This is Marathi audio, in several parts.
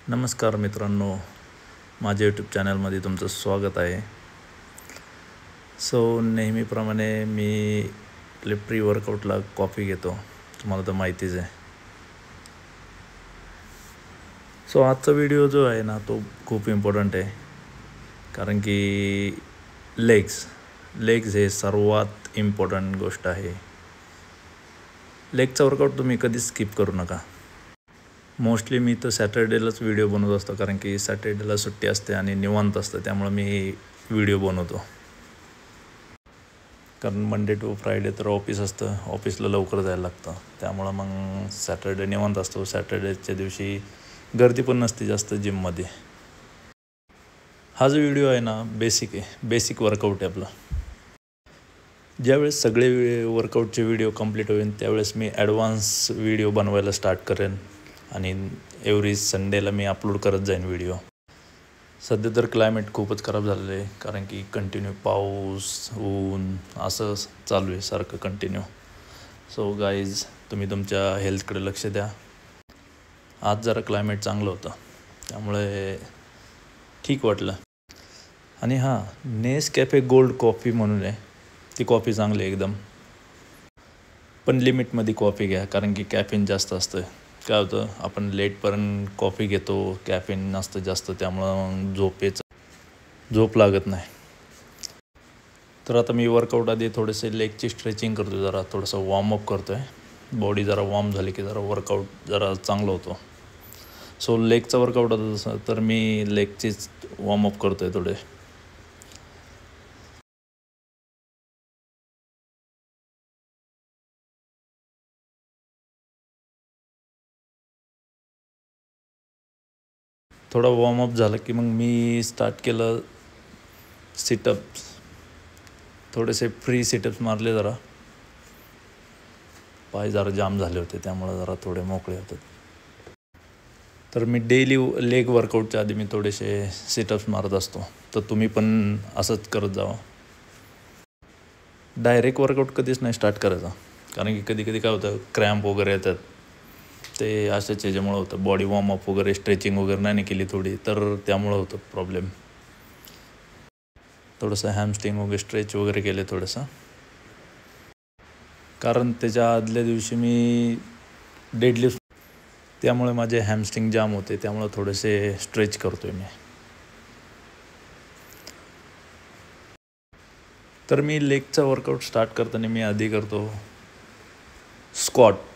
नमस्कार मित्रांनो, माझ्या यूट्यूब चॅनलमध्ये तुमचं स्वागत आहे. नेहमीप्रमाणे मी प्री वर्कआउटला कॉफी घेतो, तुम्हाला तर माहितीच आहे. आजचा व्हिडिओ जो आहे ना तो खूप इम्पॉर्टंट आहे, कारण की लेग्स हे सर्वात इम्पॉर्टंट गोष्ट आहे. लेगचा वर्कआउट तुम्ही कधीच स्किप करू नका. मोस्टली मी तर सॅटर्डेलाच व्हिडिओ बनवत असतो, कारण की सॅटर्डेला सुट्टी असते आणि निवांत असतं, त्यामुळं मी व्हिडिओ बनवतो. कारण मंडे टू फ्रायडे तर ऑफिस असतं, ऑफिसला लवकर जायला लागतं, त्यामुळं मग सॅटर्डे निवांत असतो. सॅटर्डेच्या दिवशी गर्दी पण नसते जास्त जिममध्ये. हा जो व्हिडिओ आहे ना बेसिक वर्कआउट आहे आपला. ज्यावेळेस सगळे वर्कआउटचे व्हिडिओ कंप्लीट होईल त्यावेळेस मी ॲडव्हान्स व्हिडिओ बनवायला स्टार्ट करेन आणि एव्हरी संडेला मी अपलोड करत जाईन व्हिडिओ. सध्या तर क्लायमेट खूपच खराब झालेलं आहे, कारण की कंटिन्यू पाऊस ऊन असं चालू आहे सारखं कंटिन्यू. गाईज, तुम्ही तुमच्या हेल्थकडे लक्ष द्या. आज जरा क्लायमेट चांगलं होतं, त्यामुळे ठीक वाटलं. आणि हां, नेसकॅफे गोल्ड कॉफी म्हणून आहे, ती कॉफी चांगली आहे एकदम, पण लिमिटमध्ये कॉफी घ्या, कारण की कॅफिन जास्त असतं. काय होतं, आपण लेटपर्यंत कॉफी घेतो, कॅफिन नसतं जास्त, त्यामुळं झोप लागत नाही. तर आता मी वर्कआउट आधी थोडेसे लेगची स्ट्रेचिंग करतो, जरा थोडंसं वॉर्मअप करतो आहे. बॉडी जरा वॉर्म झाली की जरा वर्कआउट जरा चांगलं होतो. लेगचा वर्कआउट होतं तसं तर मी लेगचीच वॉर्मअप करतो आहे थोडे. थोडा वॉर्मअप झालं की मग मी स्टार्ट केलं सिटअप्स. थोडेसे फ्री सिटअप्स मारले, जरा पाय जरा जाम झाले होते, त्यामुळे जरा थोडे मोकळे होतात. तर मी डेली लेग वर्कआउटच्या आधी मी थोडेसे सिटअप्स मारत असतो, तर तुम्ही पण असंच करत जावं. डायरेक्ट वर्कआउट कधीच नाही स्टार्ट करायचा, कारण की कधी काय होतं, क्रॅम्प वगैरे येतात, ते अशाच ह्याच्यामुळं होतं. बॉडी वॉर्मअप वगैरे स्ट्रेचिंग वगैरे नाही केली थोडी, तर त्यामुळं होतं प्रॉब्लेम. थोडंसं हॅमस्ट्रिंग वगैरे स्ट्रेच वगैरे केले थोडंसं, कारण त्याच्या आदल्या दिवशी मी डेडलिफ्ट, त्यामुळे माझे हॅमस्ट्रिंग जाम होते, त्यामुळं थोडेसे स्ट्रेच करतो आहे मी. तर मी लेगचा वर्कआउट स्टार्ट करताना मी आधी करतो स्क्वॉटचे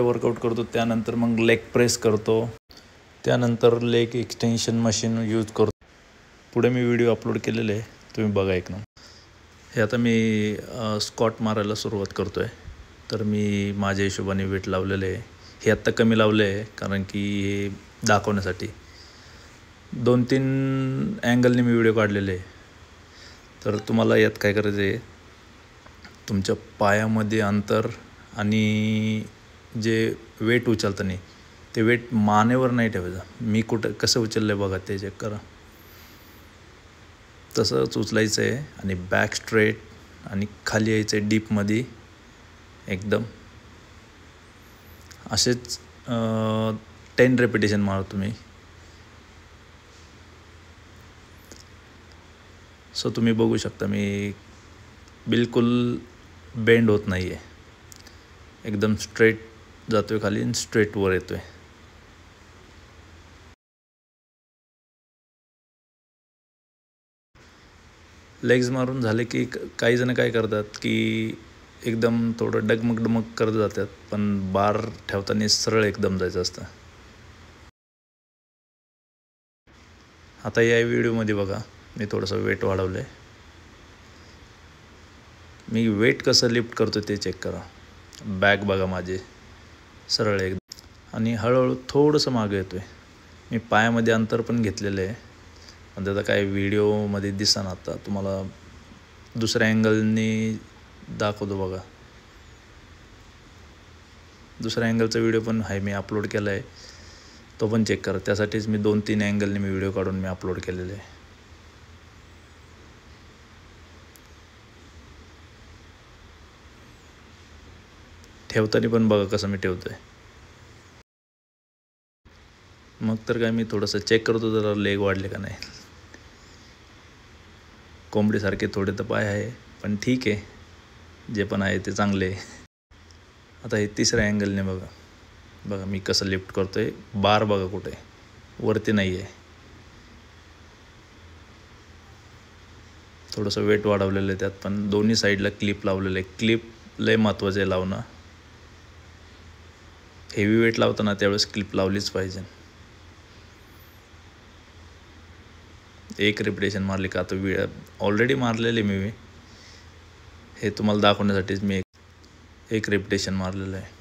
वर्कआउट करतो, त्यानंतर मग लेग प्रेस करतो, त्यानंतर लेग एक्सटेन्शन मशीन यूज करतो. पुढे मी व्हिडिओ अपलोड केलेले आहे, तुम्ही बघा एक ना. हे आता मी स्क्वॉट मारायला सुरुवात करतो आहे. तर मी माझ्या हिशोबाने वेट लावलेलं आहे. हे आत्ता कमी लावलं आहे, कारण की हे दाखवण्यासाठी 2-3 अँगलने मी व्हिडिओ काढलेले आहे. तर तुम्हाला यात काय करायचं आहे, तुमच्या पायामध्ये अंतर आणि जे वेट उचलताना ते वेट मानेवर नाही ठेवायचं. मी कसं उचललं आहे बघा, ते चेक करा. तसंच उचलायचं आहे आणि बॅक स्ट्रेट आणि खाली यायचं आहे डीपमध्ये एकदम. असेच 10 रेपिटेशन मारा तुम्ही. तुम्ही बघू शकता, मी बिलकुल बेंड होत नाही आहे, एकदम स्ट्रेट जातो आहे खाली आणि स्ट्रेट वर येतो आहे. लेग्स मारून झाले की काही जण काय करतात की एकदम थोडं डगमग करत जातात, पण बार ठेवताना सरळ एकदम जायचं असतं. आता या व्हिडिओमध्ये बघा, मी थोडंसं वेट वाढवलं आहे. मी वेट कसं लिफ्ट करतो ते चेक करा. बॅक बघा माझे सरळ एकदम, आणि हळूहळू थोडंसं मागं येतो आहे. मी पायामध्ये अंतर पण घेतलेलं आहे, पण त्याचा काय व्हिडिओमध्ये दिसेना. आता तुम्हाला दुसऱ्या अँगलनी दाखवतो बघा. दुसऱ्या अँगलचा व्हिडिओ पण आहे, मी अपलोड केला आहे, तो पण चेक करा. त्यासाठीच मी 2-3 अँगलने मी व्हिडिओ काढून मी अपलोड केलेले आहे. ठेवताना पण बघा कसं मी ठेवतो आहे. मग तर काय मी थोडंसं चेक करतो जरा लेग वाढले का नाही. कोंबडीसारखे थोडे तर पाय आहे, पण ठीक आहे, जे पण आहे ते चांगले. आता हे तिसऱ्या अँगलने बघा मी कसं लिफ्ट करतो आहे. बार बघा कुठे वरती नाही आहे. थोडंसं वेट वाढवलेलं आहे त्यात, पण दोन्ही साईडला क्लिप लावलेलं आहे. क्लिप लय महत्त्वाचं आहे लावणं. हेवी वेट लावताना त्यावेळेस क्लिप लावलीच पाहिजे. एक रिपिटेशन मारली का आता ऑलरेडी मारलेली मी हे तुम्हाला दाखवण्यासाठीच मी एक रिपिटेशन मारलेलं आहे.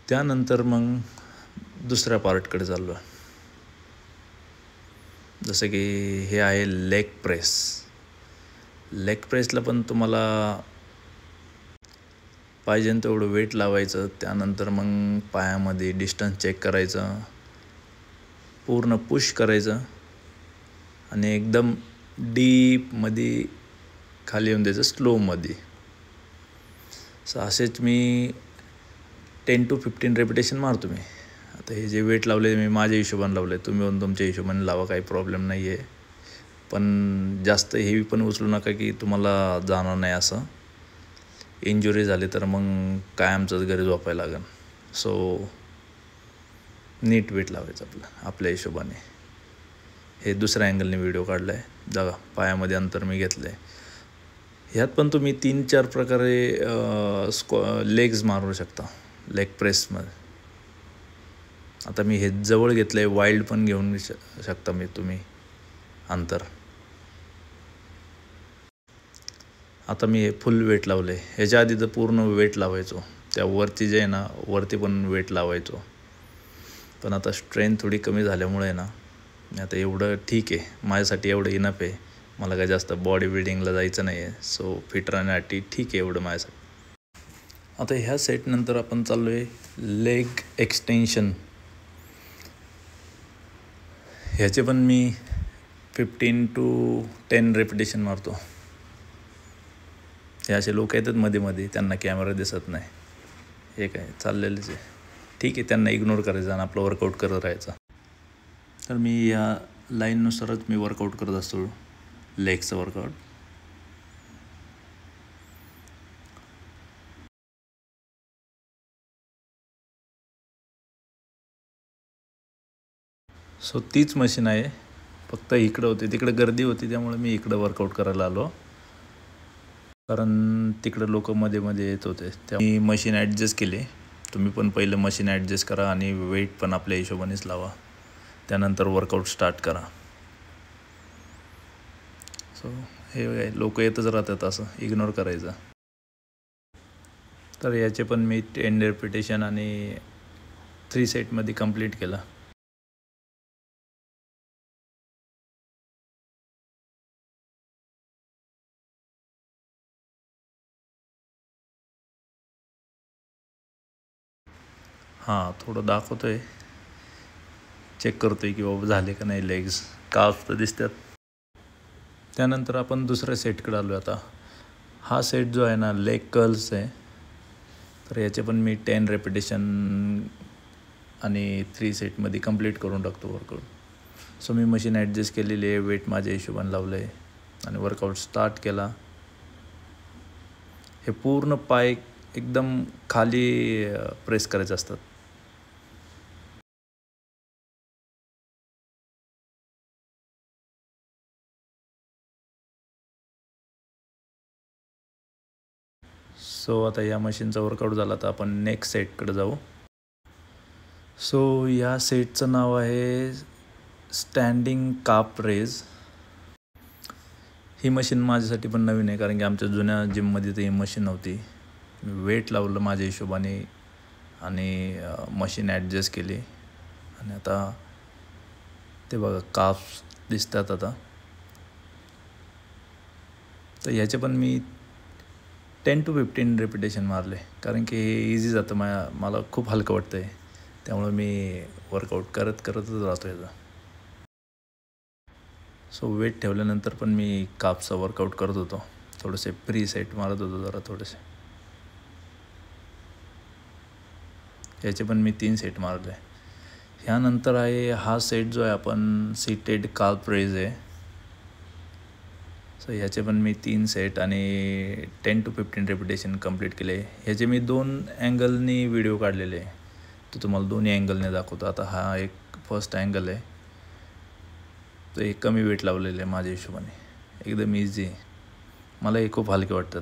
त्यानंतर मग दुसऱ्या पार्टकडे चाललो आहे. जसं की हे आहे लेग प्रेस. लेग प्रेसला पण तुम्हाला पाहिजे तेवढं वेट लावायचं. त्यानंतर मग पायामध्ये डिस्टन्स चेक करायचं, पूर्ण पुश करायचं आणि एकदम डीपमध्ये खाली येऊन द्यायचं स्लोमध्ये. सो असेच मी 10 to 15 रेपिटेशन मारतो मी. आता हे जे वेट लावले मी माझ्या हिशोबाने लावले, तुम्ही पण तुमच्या हिशोबाने लावा, काही प्रॉब्लेम नाही आहे. पण जास्त हेवी पण उचलू नका की तुम्हाला जाणार नाही. असं इंजुरी झाली तर मग कायमचंच घरी झोपायला लागेल. सो नीट वेट लावायचं आपल्या हिशोबाने. हे दुसऱ्या अँगलने व्हिडिओ काढला आहे. बघा पायामध्ये अंतर मी घेतलं आहे. ह्यात पण तुम्ही 3-4 प्रकारे लेग्स मारू शकता लेग प्रेसमध्ये. आता मी हे जवळ घेतलं आहे, वाईल्ड पण घेऊन शकता तुम्ही अंतर. आता मी हे फुल वेट लावलं आहे. ह्याच्या आधी तर पूर्ण वेट लावायचो, त्यावरती जे आहे ना वरती पण वेट लावायचो. पण आता स्ट्रेंथ थोडी कमी झाल्यामुळे ना आता एवढं ठीक आहे, माझ्यासाठी एवढं इनफ आहे. मला काय जास्त बॉडी बिल्डिंगला जायचं नाही आहे. सो फिट राहण्यासाठी ठीक आहे एवढं माझ्यासाठी. आता ह्या सेटनंतर आपण चाललो आहे लेग एक्सटेन्शन. ह्याचे पण मी 15 to 10 रेपिटेशन मारतो. हे असे लोक येतात मध्ये त्यांना कॅमेरा दिसत नाही, हे काय चाललेलंच आहे. ठीक आहे, त्यांना इग्नोर करायचं आणि आपलं वर्कआउट करत राहायचं. तर मी या लाईननुसारच मी वर्कआउट करत असतो, लेगचं वर्कआउट. सो तीच मशीन आहे, फक्त इकडं होती, तिकडे गर्दी होती त्यामुळे मी इकडं वर्कआउट करायला आलो, कारण तिकडं लोक मध्ये येत होते. त्या मी मशीन ॲडजस्ट केली. तुम्ही पण पहिलं मशीन ॲडजस्ट करा आणि वेट पण आपल्या हिशोबानेच लावा, त्यानंतर वर्कआउट स्टार्ट करा. सो हे लोक येतच राहतात, असं इग्नोर करायचं. तर याचे पण मी 10 रेपिटेशन आणि 3 सेटमध्ये कंप्लीट केलं. हां, थोडं दाखवतो आहे, चेक करतो आहे की बाबा झाले का नाही लेग्स. काफ तर दिसतात. त्यानंतर आपण दुसऱ्या सेटकडे आलो. आता हा सेट जो आहे ना लेग कर्ल्स आहे. तर याचे पण मी 10 रेपिटेशन आणि 3 सेटमध्ये कंप्लीट करून टाकतो वर्कआउट. सो मी मशीन ॲडजस्ट केलेली आहे, वेट माझ्या हिशोबाने लावलं आहे आणि वर्कआउट स्टार्ट केला. हे पूर्ण पाय एकदम खाली प्रेस करायचे असतात. सो आता या मशीनचा वर्कआउट झाला, तर आपण नेक्स्ट सेटकडे जाऊ. सो या सेटचं नाव आहे स्टँडिंग काप रेज. ही मशीन माझ्यासाठी पण नवीन आहे, कारण की आमच्या जुन्या जिममध्ये तर ही मशीन नव्हती. मी वेट लावलं माझ्या हिशोबाने आणि मशीन ॲडजस्ट केली आणि आता ते बघा काफ दिसतात. आता तर ह्याचे पण मी 10 to 15 रेपिटेशन मारले, कारण की हे इझी जातं. मला खूप हलकं वाटतं आहे, त्यामुळे मी वर्कआउट करतच राहतो याचा. सो वेट ठेवल्यानंतर पण मी कापचा वर्कआउट करत होतो, थोडेसे प्री सेट मारत होतो जरा थोडेसे. याचे पण मी 3 सेट मारले. ह्यानंतर आहे हा सेट जो आहे आपण सीटेड काल्फ रेज आहे. सो ह्याचे पण मी 3 सेट आणि 10 to 15 रेपिटेशन कंप्लीट केले. ह्याचे मी 2 अँगलनी व्हिडिओ काढलेले आहे. तो तुम्हाला दोन्ही अँगलने दाखवतो. आता हा एक फर्स्ट अँगल आहे, तो एक कमी वेट लावलेलं आहे माझ्या हिशोबाने, एकदम इझी. मला हे खूप हलके वाटतात,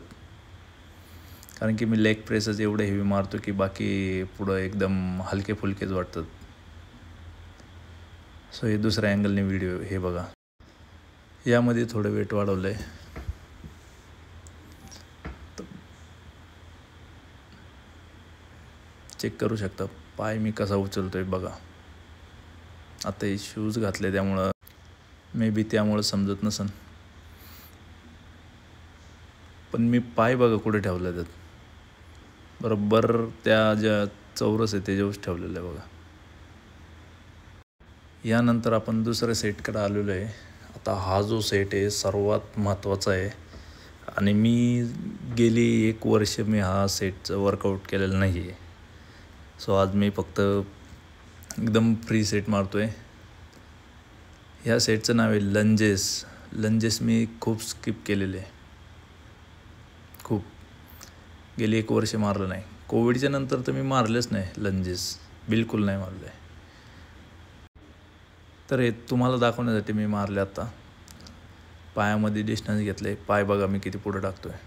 कारण की मी लेग प्रेसच एवढे हेवी मारतो की बाकी पुढं एकदम हलके फुलकेच वाटतात. सो हे दुसऱ्या अँगलने व्हिडिओ हे बघा. यामध्ये थोडं वेट वाढवलं आहे. चेक करू शकता पाय मी कसा उचलतो आहे बघा. आता हे शूज घातले त्यामुळं मे बी त्यामुळं समजत नसन, पण मी पाय बघा कुठे ठेवले आहेत. बरोबर त्या ज्या चौरस आहे त्याच्यावरच ठेवलेलं आहे बघा. यानंतर आपण दुसऱ्या सेटकडे आलेलो आहे. आता हा जो सेट आहे सर्वात महत्त्वाचा आहे आणि मी गेली 1 वर्ष मी हा सेटचं वर्कआउट केलेलं नाही आहे. सो आज मी फक्त एकदम फ्री सेट मारतो आहे. ह्या सेटचं नाव आहे लंजेस. लंजेस मी खूप स्किप केलेले आहे, खूप. गेली 1 वर्ष मारलं नाही. कोविडच्या नंतर तर मी मारलेच नाही लंजेस, बिलकुल नाही मारले. तर हे तुम्हाला दाखवण्यासाठी मी मारले. आता पायामध्ये डिस्टन्स घेतले. पाय बघा मी किती पुढं टाकतो आहे.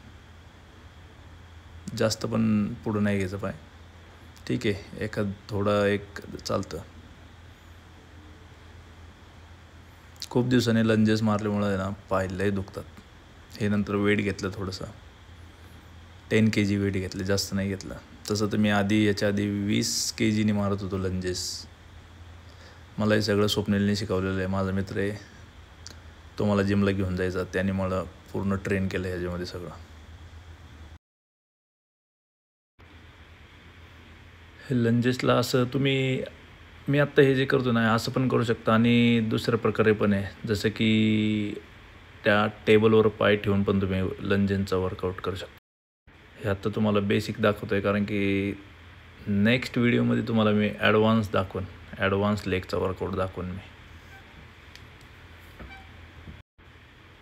जास्त पण पुढं नाही घ्यायचं पाय. ठीक आहे, एक चालतं. खूप दिवसांनी लंजेस मारल्यामुळे ना पाय लय दुखतात. हे नंतर वेट घेतलं थोडंसं, 10 kg वेट घेतलं, जास्त नाही घेतलं. तसं तर मी याच्या आधी 20 kgनी मारत होतो लंजेस. मला हे सगळं स्वप्नीलने शिकवलेलं आहे. माझा मित्र आहे, तो मला जिमला घेऊन जायचा, त्याने मला पूर्ण ट्रेन केलं ह्याच्यामध्ये सगळं. हे लंजेसला असं मी आत्ता हे जे करतो ना असं पण करू शकता आणि दुसऱ्या प्रकारे पण आहे. जसं की त्या टेबलवर पाय ठेवून पण तुम्ही लंजेसचा वर्कआउट करू शकता. हे आत्ता तुम्हाला बेसिक दाखवतो आहे, कारण की नेक्स्ट व्हिडिओमध्ये तुम्हाला मी ॲडव्हान्स लेगचा वर्कआउट दाखवून मी.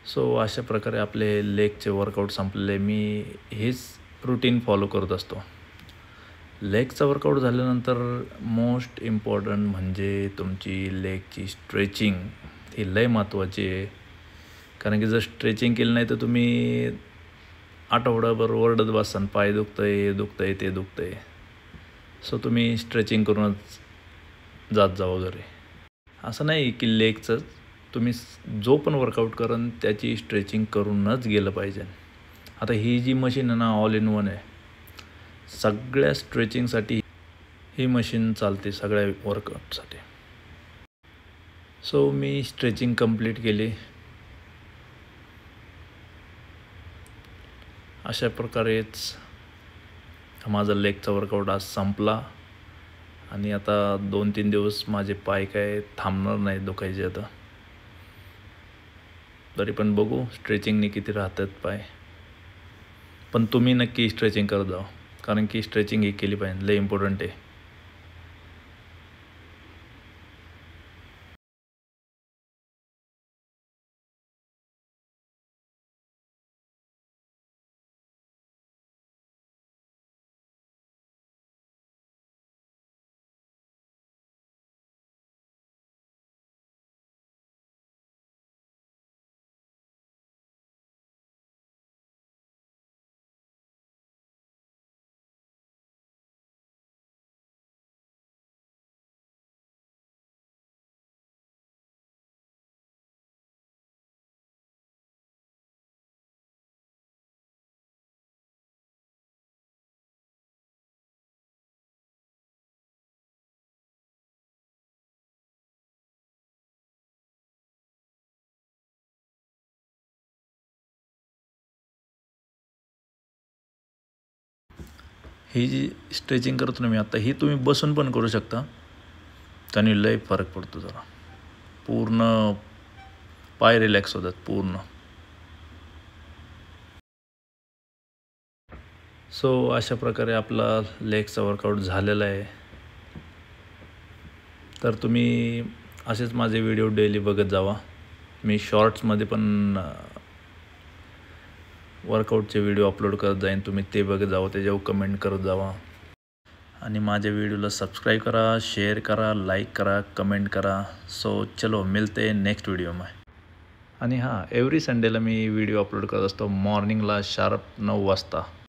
सो अशा प्रकारे आपले लेगचे वर्कआउट संपलेले. मी हेच रूटीन फॉलो करत असतो. लेगचा वर्कआउट झाल्यानंतर मोस्ट इम्पॉर्टंट म्हणजे तुमची लेगची स्ट्रेचिंग. ही लय महत्त्वाची आहे, कारण की जर स्ट्रेचिंग केलं नाही तर तुम्ही आठवडाभर ओरडत बसाल, पाय दुखतं आहे, हे दुखतं आहे, ते दुखतं आहे. सो तुम्ही स्ट्रेचिंग करूनच जात जा वगैरे. असं नाही की लेगचं तुम्ही जो पण वर्कआउट कराल त्याची स्ट्रेचिंग करूनच गेलं पाहिजे. आता ही जी मशीन आहे ना, ऑल इन वन आहे. सगळ्या स्ट्रेचिंगसाठी ही मशीन चालते, सगळ्या वर्कआउटसाठी. सो मी स्ट्रेचिंग कंप्लीट केली. अशा प्रकारेच माझा लेगचा वर्कआउट आज संपला आणि आता 2-3 दिवस माझे पाय काय थांबणार नाही दुखायचे आता. तरी पण बघू स्ट्रेचिंगने किती राहतात पाय. पण तुम्ही नक्की स्ट्रेचिंग करत जा, कारण की स्ट्रेचिंग ही केली पाहिजे, लय इम्पॉर्टंट आहे. ही जी स्ट्रेचिंग करतो ना मी आता, ही तुम्ही बसून पण करू शकता. त्याने लय फरक पडतो. जरा पूर्ण पाय रिलॅक्स होतात पूर्ण. सो अशा प्रकारे आपला लेगचा वर्कआउट झालेला आहे. तर तुम्ही असेच माझे व्हिडिओ डेली बघत जावा. मी शॉर्ट्समध्ये पण वर्कआउटचे व्हिडिओ अपलोड करत जाईन. तुम्ही ते बघत जावा, त्याच्यावर कमेंट करत जावा आणि माझ्या व्हिडिओला सबस्क्राईब करा, शेअर करा, लाईक करा, कमेंट करा. सो चलो मिलते नेक्स्ट व्हिडिओ में. आणि हां, एव्हरी संडेला मी व्हिडिओ अपलोड करत असतो मॉर्निंगला शार्प 9 वाजता.